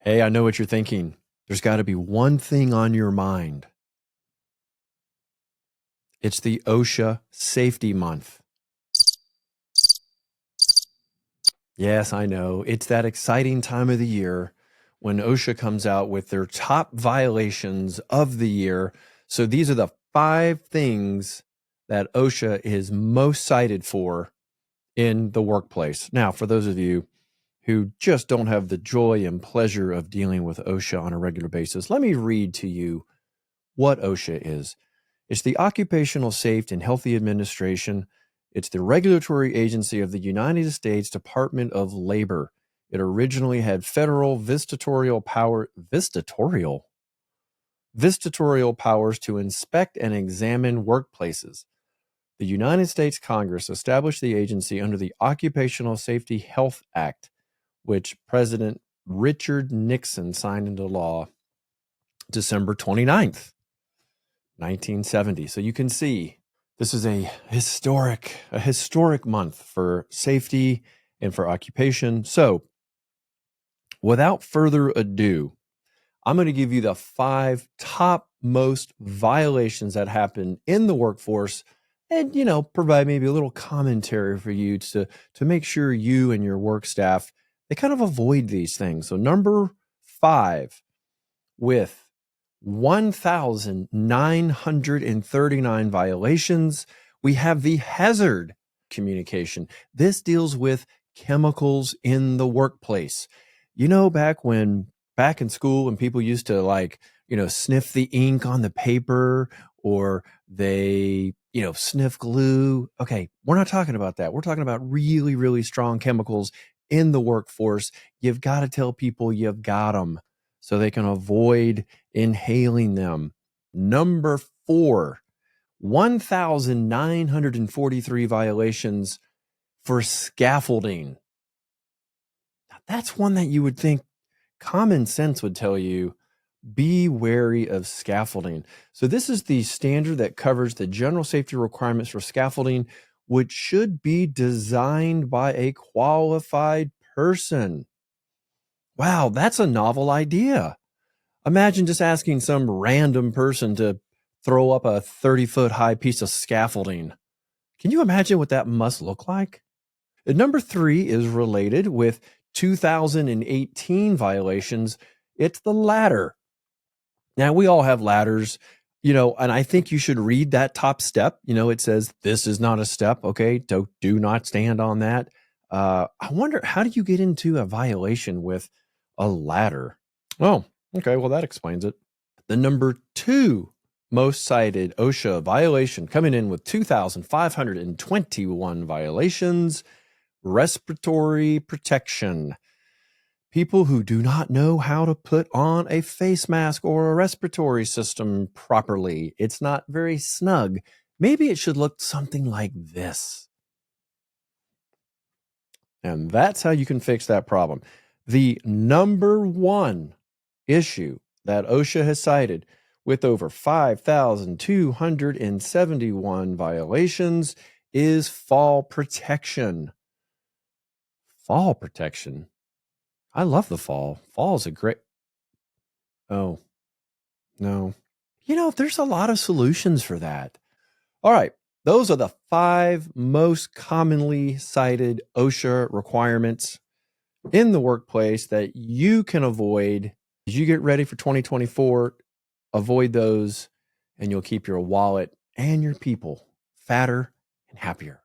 Hey, I know what you're thinking. There's got to be one thing on your mind. It's the OSHA Safety Month. Yes, I know. It's that exciting time of the year when OSHA comes out with their top violations of the year. So these are the 5 things that OSHA is most cited for in the workplace. Now, for those of you who just don't have the joy and pleasure of dealing with OSHA on a regular basis, let me read to you what OSHA is. It's the Occupational Safety and Healthy Administration. It's the regulatory agency of the United States Department of Labor. It originally had federal visitatorial powers to inspect and examine workplaces. The United States Congress established the agency under the Occupational Safety Health Act, which President Richard Nixon signed into law December 29th. 1970. So you can see this is a historic month for safety and for occupation. So without further ado, I'm going to give you the 5 top most violations that happen in the workforce and, provide maybe a little commentary for you to make sure you and your work staff, they kind of avoid these things. So number 5, with 1,939 violations, we have the hazard communication. This deals with chemicals in the workplace. Back in school when people used to sniff the ink on the paper, or they, sniff glue. Okay, we're not talking about that. We're talking about really, really strong chemicals in the workforce. You've got to tell people you've got them so they can avoid inhaling them. Number 4, 1,943 violations for scaffolding. Now, that's one that you would think common sense would tell you, be wary of scaffolding. So this is the standard that covers the general safety requirements for scaffolding, which should be designed by a qualified person. Wow, that's a novel idea. Imagine just asking some random person to throw up a 30-foot high piece of scaffolding. Can you imagine what that must look like? And number 3 is related with 2018 violations. It's the ladder. Now, we all have ladders, and I think you should read that top step. It says, this is not a step. Okay, do not stand on that. I wonder, how do you get into a violation with a ladder? Oh, okay, well, that explains it. The number 2 most cited OSHA violation, coming in with 2,521 violations, respiratory protection. People who do not know how to put on a face mask or a respiratory system properly. It's not very snug. Maybe it should look something like this. And that's how you can fix that problem. The number 1 issue that OSHA has cited with over 5,271 violations is fall protection. Fall protection. I love the fall. Fall is a great... Oh, no. There's a lot of solutions for that. All right. Those are the 5 most commonly cited OSHA requirements in the workplace that you can avoid. As you get ready for 2024, avoid those, and you'll keep your wallet and your people fatter and happier.